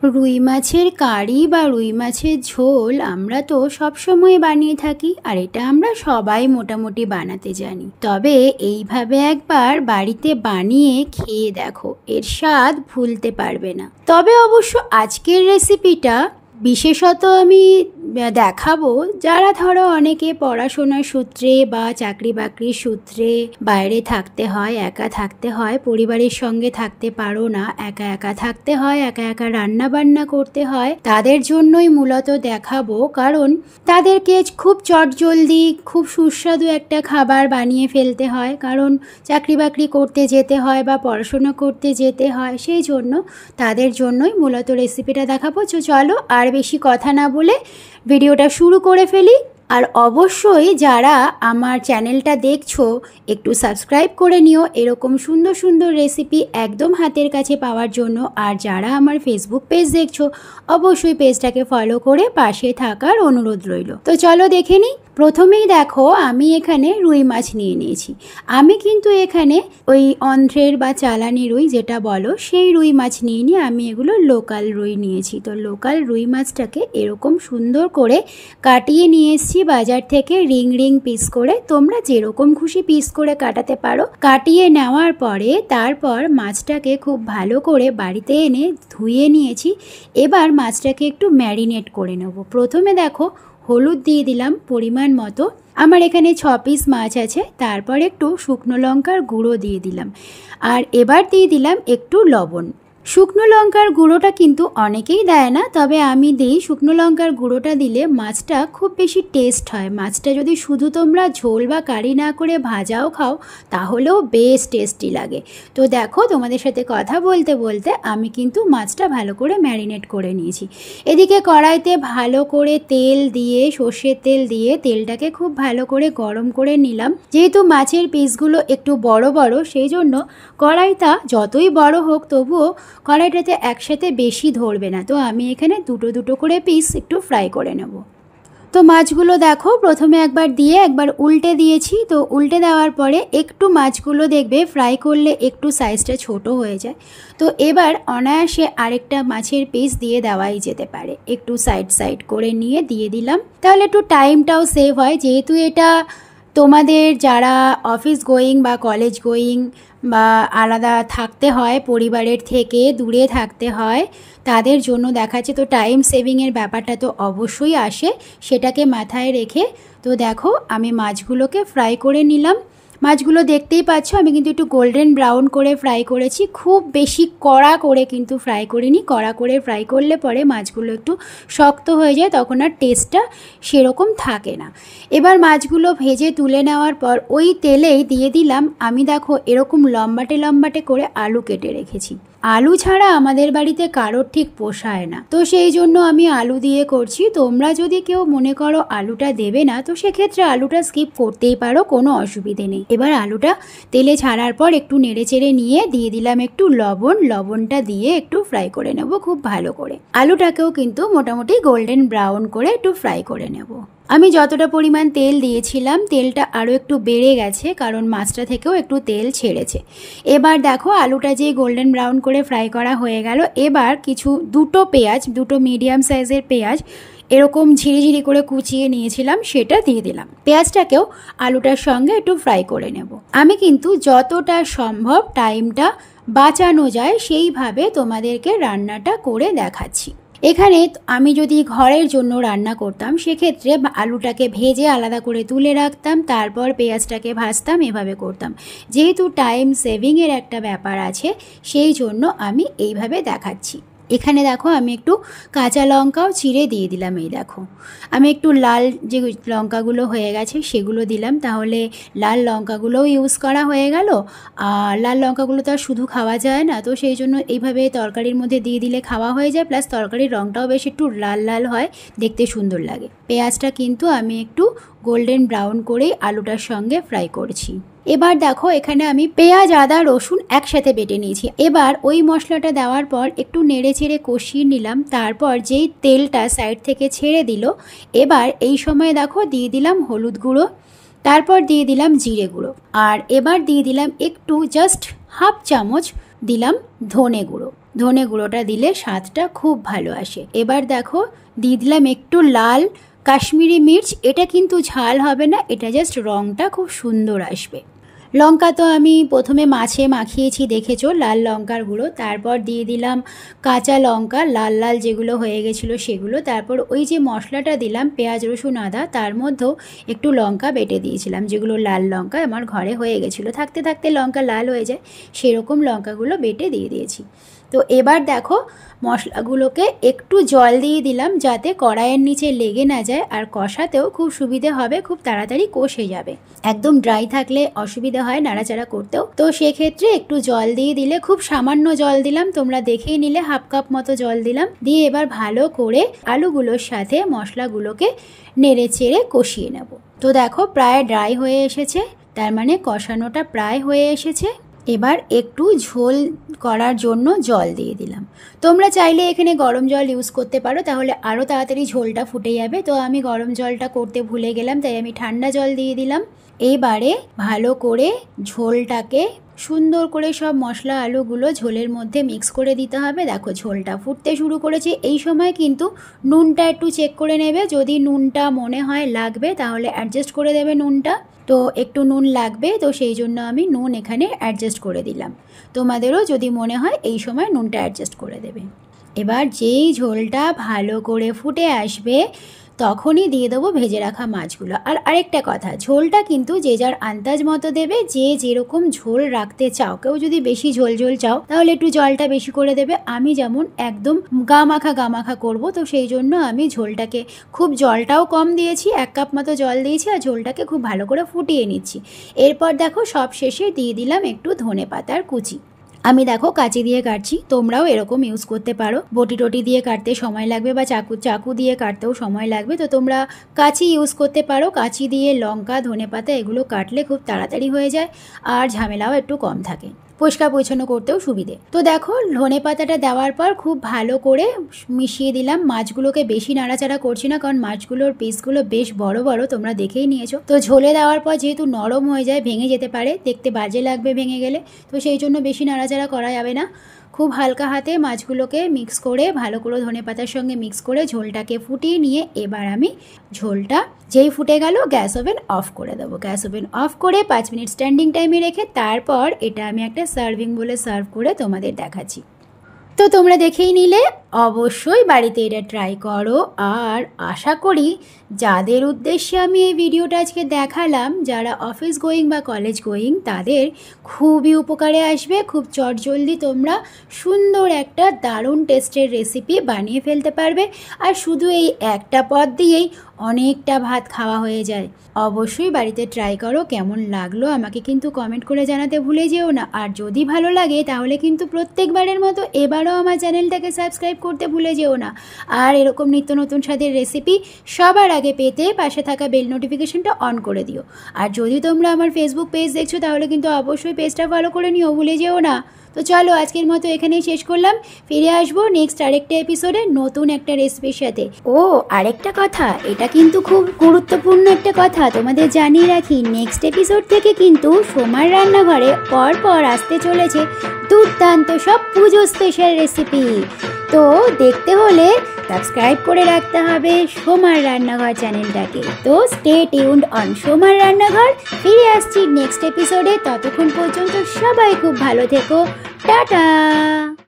রুই মাছের কারি বা রুই মাছের ঝোল আমরা তো সবসময় বানিয়ে থাকি, আর এটা আমরা সবাই মোটামুটি বানাতে জানি। তবে এইভাবে একবার বাড়িতে বানিয়ে খেয়ে দেখো, এর স্বাদ ভুলতে পারবে না। তবে অবশ্য আজকের রেসিপিটা বিশেষত আমি দেখাবো যারা ধরো অনেকে পড়াশোনার সূত্রে বা চাকরি বাকরির সূত্রে বাইরে থাকতে হয়, একা থাকতে হয়, পরিবারের সঙ্গে থাকতে পারো না, একা একা থাকতে হয়, একা একা রান্না বান্না করতে হয়, তাদের জন্যই মূলত দেখাবো। কারণ তাদেরকে খুব চটজলদি খুব সুস্বাদু একটা খাবার বানিয়ে ফেলতে হয়, কারণ চাকরি বাকরি করতে যেতে হয় বা পড়াশোনা করতে যেতে হয়, সেই জন্য তাদের জন্যই মূলত রেসিপিটা দেখাবো। চলো আর বেশি কথা না বলে ভিডিওটা শুরু করে ফেলি। আর অবশ্যই যারা আমার চ্যানেলটা দেখছো একটু সাবস্ক্রাইব করে নিও এরকম সুন্দর সুন্দর রেসিপি একদম হাতের কাছে পাওয়ার জন্য। আর যারা আমার ফেসবুক পেজ দেখছো অবশ্যই পেজটাকে ফলো করে পাশে থাকার অনুরোধ রইল। তো চলো দেখে নিই। প্রথমেই দেখো আমি এখানে রুই মাছ নিয়ে নিয়েছি। আমি কিন্তু এখানে ওই অন্ধ্রের বা চালানি রুই যেটা বলো সেই রুই মাছ নিয়ে আমি এগুলো লোকাল রুই নিয়েছি। তো লোকাল রুই মাছটাকে এরকম সুন্দর করে কাটিয়ে নিয়ে এসেছি বাজার থেকে, রিং রিং পিস করে, তোমরা যেরকম খুশি পিস করে কাটাতে পারো। কাটিয়ে নেওয়ার পরে তারপর মাছটাকে খুব ভালো করে বাড়িতে এনে ধুয়ে নিয়েছি। এবার মাছটাকে একটু ম্যারিনেট করে নেব। প্রথমে দেখো হলুদ দিয়ে দিলাম পরিমাণ মতো, আমার এখানে 6 পিস মাছ আছে। তারপর একটু শুকনো লঙ্কার গুঁড়ো দিয়ে দিলাম, আর এবার দিয়ে দিলাম একটু লবণ। শুকনো লঙ্কার গুঁড়োটা কিন্তু অনেকেই দেয় না, তবে আমি দিই। শুকনো লঙ্কার গুঁড়োটা দিলে মাছটা খুব বেশি টেস্ট হয়। মাছটা যদি শুধু তোমরা ঝোল বা কারি না করে ভাজাও খাও তাহলেও বেশ টেস্টি লাগে। তো দেখো তোমাদের সাথে কথা বলতে বলতে আমি কিন্তু মাছটা ভালো করে ম্যারিনেট করে নিয়েছি। এদিকে কড়াইতে ভালো করে তেল দিয়ে, সর্ষের তেল দিয়ে তেলটাকে খুব ভালো করে গরম করে নিলাম। যেহেতু মাছের পিসগুলো একটু বড় বড়, সেই জন্য কড়াইটা যতই বড় হোক তবুও কড়াইটাতে একসাথে বেশি ধরবে না। তো আমি এখানে দুটো দুটো করে পিস একটু ফ্রাই করে নেব। তো মাছগুলো দেখো প্রথমে একবার দিয়ে একবার উল্টে দিয়েছি। তো উল্টে দেওয়ার পরে একটু মাছগুলো দেখবে ফ্রাই করলে একটু সাইজটা ছোট হয়ে যায়। তো এবার অনায়াসে আরেকটা মাছের পিস দিয়ে দেওয়াই যেতে পারে। একটু সাইড সাইড করে নিয়ে দিয়ে দিলাম, তাহলে একটু টাইমটাও সেভ হয়। যেহেতু এটা তোমাদের যারা অফিস গোয়িং বা কলেজ গোয়িং বা আলাদা থাকতে হয়, পরিবারের থেকে দূরে থাকতে হয়, তাদের জন্য দেখাচ্ছে। তো টাইম সেভিংয়ের ব্যাপারটা তো অবশ্যই আসে, সেটাকে মাথায় রেখে তো দেখো আমি মাছগুলোকে ফ্রাই করে নিলাম। মাছগুলো দেখতেই পাচ্ছ আমি কিন্তু একটু গোল্ডেন ব্রাউন করে ফ্রাই করেছি, খুব বেশি কড়া করে কিন্তু ফ্রাই করিনি। কড়া করে ফ্রাই করলে পরে মাছগুলো একটু শক্ত হয়ে যায়, তখন আর টেস্টটা সেরকম থাকে না। এবার মাছগুলো ভেজে তুলে নেওয়ার পর ওই তেলেই দিয়ে দিলাম, আমি দেখো এরকম লম্বাটে লম্বাটে করে আলু কেটে রেখেছি। আলু ছাড়া আমাদের বাড়িতে কারোর ঠিক পোষায় না, তো সেই জন্য আমি আলু দিয়ে করছি। তোমরা যদি কেউ মনে করো আলুটা দেবে না, তো সেক্ষেত্রে আলুটা স্কিপ করতেই পারো, কোনো অসুবিধে নেই। এবার আলুটা তেলে ছাড়ার পর একটু নেড়েচেড়ে নিয়ে দিয়ে দিলাম একটু লবণ। লবণটা দিয়ে একটু ফ্রাই করে নেব খুব ভালো করে। আলুটাকেও কিন্তু মোটামুটি গোল্ডেন ব্রাউন করে একটু ফ্রাই করে নেব। আমি যতটা পরিমাণ তেল দিয়েছিলাম তেলটা আরও একটু বেড়ে গেছে, কারণ মাছটা থেকেও একটু তেল ছেড়েছে। এবার দেখো আলুটা যে গোল্ডেন ব্রাউন করে ফ্রাই করা হয়ে গেল। এবার দুটো পেঁয়াজ, দুটো মিডিয়াম সাইজের পেঁয়াজ এরকম ঝিরিঝিরি করে কুচিয়ে নিয়েছিলাম, সেটা দিয়ে দিলাম। পেঁয়াজটাকেও আলুটার সঙ্গে একটু ফ্রাই করে নেব। আমি কিন্তু যতটা সম্ভব টাইমটা বাঁচানো যায় সেইভাবে তোমাদেরকে রান্নাটা করে দেখাচ্ছি। এখানে আমি যদি ঘরের জন্য রান্না করতাম সেক্ষেত্রে আলুটাকে ভেজে আলাদা করে তুলে রাখতাম, তারপর পেঁয়াজটাকে ভাজতাম, এভাবে করতাম। যেহেতু টাইম সেভিংয়ের একটা ব্যাপার আছে সেই জন্য আমি এইভাবে দেখাচ্ছি। এখানে দেখো আমি একটু কাঁচা লঙ্কাও চিড়ে দিয়ে দিলাম। এই দেখো আমি একটু লাল যে লঙ্কাগুলো হয়ে গেছে সেগুলো দিলাম, তাহলে লাল লঙ্কাগুলোও ইউজ করা হয়ে গেল। আর লাল লঙ্কাগুলো তো আর শুধু খাওয়া যায় না, তো সেই জন্য এইভাবে তরকারির মধ্যে দিয়ে দিলে খাওয়া হয়ে যায়, প্লাস তরকারির রঙটাও বেশ একটু লাল লাল হয়, দেখতে সুন্দর লাগে। পেঁয়াজটা কিন্তু আমি একটু গোল্ডেন ব্রাউন করেই আলুটার সঙ্গে ফ্রাই করছি। এবার দেখো এখানে আমি পেঁয়াজ, আদা, রসুন একসাথে বেটে নিয়েছি। এবার ওই মশলাটা দেওয়ার পর একটু নেড়ে চেড়ে কষিয়ে নিলাম। তারপর যেই তেলটা সাইড থেকে ছেড়ে দিল, এবার এই সময় দেখো দিয়ে দিলাম হলুদ গুঁড়ো, তারপর দিয়ে দিলাম জিরে গুঁড়ো, আর এবার দিয়ে দিলাম একটু জাস্ট হাফ চামচ দিলাম ধনে গুঁড়ো। ধনে গুঁড়োটা দিলে স্বাদটা খুব ভালো আসে। এবার দেখো দিয়ে দিলাম একটু লাল কাশ্মীরি মির্চ। এটা কিন্তু ঝাল হবে না, এটা জাস্ট রঙটা খুব সুন্দর আসবে। লঙ্কা তো আমি প্রথমে মাছে মাখিয়েছি দেখেছো, লাল লঙ্কার গুঁড়ো। তারপর দিয়ে দিলাম কাঁচা লঙ্কা, লাল লাল যেগুলো হয়ে গেছিলো সেগুলো। তারপর ওই যে মশলাটা দিলাম পেঁয়াজ রসুন আদা, তার মধ্যেও একটু লঙ্কা বেটে দিয়েছিলাম, যেগুলো লাল লঙ্কা আমার ঘরে হয়ে গেছিলো। থাকতে থাকতে লঙ্কা লাল হয়ে যায়, সেরকম লঙ্কাগুলো বেটে দিয়ে দিয়েছি। তো এবার দেখো মশলাগুলোকে একটু জল দিয়ে দিলাম যাতে কড়াইয়ের নিচে লেগে না যায়, আর কষাতেও খুব সুবিধে হবে, খুব তাড়াতাড়ি কষে যাবে। একদম ড্রাই থাকলে অসুবিধা হয় নাড়াচাড়া করতেও, তো সেক্ষেত্রে একটু জল দিয়ে দিলে, খুব সামান্য জল দিলাম, তোমরা দেখেই নিলে, 1/2 কাপ মতো জল দিলাম। দিয়ে এবার ভালো করে আলুগুলোর সাথে মশলাগুলোকে নেড়ে চেড়ে কষিয়ে নেব। তো দেখো প্রায় ড্রাই হয়ে এসেছে, তার মানে কষানোটা প্রায় হয়ে এসেছে। এবার একটু ঝোল করার জন্য জল দিয়ে দিলাম। তোমরা চাইলে এখানে গরম জল ইউজ করতে পারো, তাহলে আরও তাড়াতাড়ি ঝোলটা ফুটে যাবে। তো আমি গরম জলটা করতে ভুলে গেলাম, তাই আমি ঠান্ডা জল দিয়ে দিলাম। এবারে ভালো করে ঝোলটাকে সুন্দর করে সব মশলা আলুগুলো ঝোলের মধ্যে মিক্স করে দিতে হবে। দেখো ঝোলটা ফুটতে শুরু করেছে, এই সময় কিন্তু নুনটা একটু চেক করে নেবে। যদি নুনটা মনে হয় লাগবে তাহলে অ্যাডজাস্ট করে দেবে নুনটা। তো একটু নুন লাগবে, তো সেই জন্য আমি নুন এখানে অ্যাডজাস্ট করে দিলাম। তোমাদেরও যদি মনে হয় এই সময় নুনটা অ্যাডজাস্ট করে দেবে। এবার যেই ঝোলটা ভালো করে ফুটে আসবে তখনই দিয়ে দেবো ভেজে রাখা মাছগুলো। আর আরেকটা কথা, ঝোলটা কিন্তু যে যার আন্দাজ মতো দেবে, যে যেরকম ঝোল রাখতে চাও। কেউ যদি বেশি ঝোল ঝোল চাও তাহলে একটু জলটা বেশি করে দেবে। আমি যেমন একদম গামাখা করব, তো সেই জন্য আমি ঝোলটাকে খুব জলটাও কম দিয়েছি, 1 কাপ মতো জল দিয়েছি, আর ঝোলটাকে খুব ভালো করে ফুটিয়ে নিচ্ছি। এরপর দেখো সব শেষে দিয়ে দিলাম একটু ধনে পাতার কুচি। আমি দেখো কাঁচি দিয়ে কাটছি, তোমরাও এরকম ইউজ করতে পারো। বটি টটি দিয়ে কাটতে সময় লাগবে বা চাকু দিয়ে কাটতেও সময় লাগবে, তো তোমরা কাঁচি ইউজ করতে পারো। কাঁচি দিয়ে লঙ্কা ধনেপাতা এগুলো কাটলে খুব তাড়াতাড়ি হয়ে যায়, আর ঝামেলাও একটু কম থাকে, পরিষ্কার পরিচ্ছন্ন করতেও সুবিধে। তো দেখো ধনে পাতাটা দেওয়ার পর খুব ভালো করে মিশিয়ে দিলাম। মাছগুলোকে বেশি নাড়াচাড়া করছি না, কারণ মাছগুলোর পিসগুলো বেশ বড় বড়, তোমরা দেখেই নিয়েছো। তো ঝোলে দেওয়ার পর যেহেতু নরম হয়ে যায়, ভেঙে যেতে পারে, দেখতে বাজে লাগবে ভেঙে গেলে, তো সেই জন্য বেশি নাড়াচাড়া করা যাবে না। খুব হালকা হাতে মাছগুলোকে মিক্স করে ভালো করে ধনেপাতার সঙ্গে মিক্স করে ঝোলটাকে ফুটিয়ে নিয়ে এবার আমি ঝোলটা যেই ফুটে গেল গ্যাস ওভেন অফ করে দেবো। গ্যাস ওভেন অফ করে 5 মিনিট স্ট্যান্ডিং টাইমে রেখে তারপর এটা আমি একটা সার্ভিং বলে সার্ভ করে তোমাদের দেখাচ্ছি। তো তোমরা দেখেই নিলে, অবশ্যই বাড়িতে এটা ট্রাই করো। আর আশা করি যাদের উদ্দেশ্যে আমি এই ভিডিওটা আজকে দেখালাম, যারা অফিস গোয়িং বা কলেজ গোয়িং, তাদের খুবই উপকারে আসবে। খুব চটজলদি তোমরা সুন্দর একটা দারুণ টেস্টের রেসিপি বানিয়ে ফেলতে পারবে, আর শুধু এই একটা পদ দিয়েই অনেকটা ভাত খাওয়া হয়ে যায়। অবশ্যই বাড়িতে ট্রাই করো। কেমন লাগলো আমাকে কিন্তু কমেন্ট করে জানাতে ভুলে যেও না। আর যদি ভালো লাগে তাহলে কিন্তু প্রত্যেকবারের মতো এবারও আমার চ্যানেলটাকে সাবস্ক্রাইব করতে ভুলে যেও না। আর এরকম নিত্য নতুন স্বাদের রেসিপি সবার আগে পেতে পাশে থাকা বেল নোটিফিকেশনটা অন করে দিও। আর যদি তোমরা আমার ফেসবুক পেজ দেখছো তাহলে কিন্তু অবশ্যই পেজটা ফলো করে নিও, ভুলে যেও না। তো চলো আজকের মতো এখানেই শেষ করলাম। ফিরে আসবো নেক্সট আরেকটা এপিসোডে নতুন একটা রেসিপির সাথে। ও আরেকটা কথা, এটা কিন্তু খুব গুরুত্বপূর্ণ একটা কথা তোমাদের জানিয়ে রাখি, নেক্সট এপিসোড থেকে কিন্তু সোমার রান্নাঘরে পর আসতে চলেছে দুর্দান্ত সব পুজো স্পেশাল রেসিপি। তো দেখতে হলে সাবস্ক্রাইব করে রাখতে হবে সোমার রান্নাঘর চ্যানেলটাকে। তো স্টে টিউনড অন সোমার রান্নাঘর। ফিরে আসছি নেক্সট এপিসোডে, ততক্ষণ পর্যন্ত সবাই খুব ভালো থেকো। টাটা।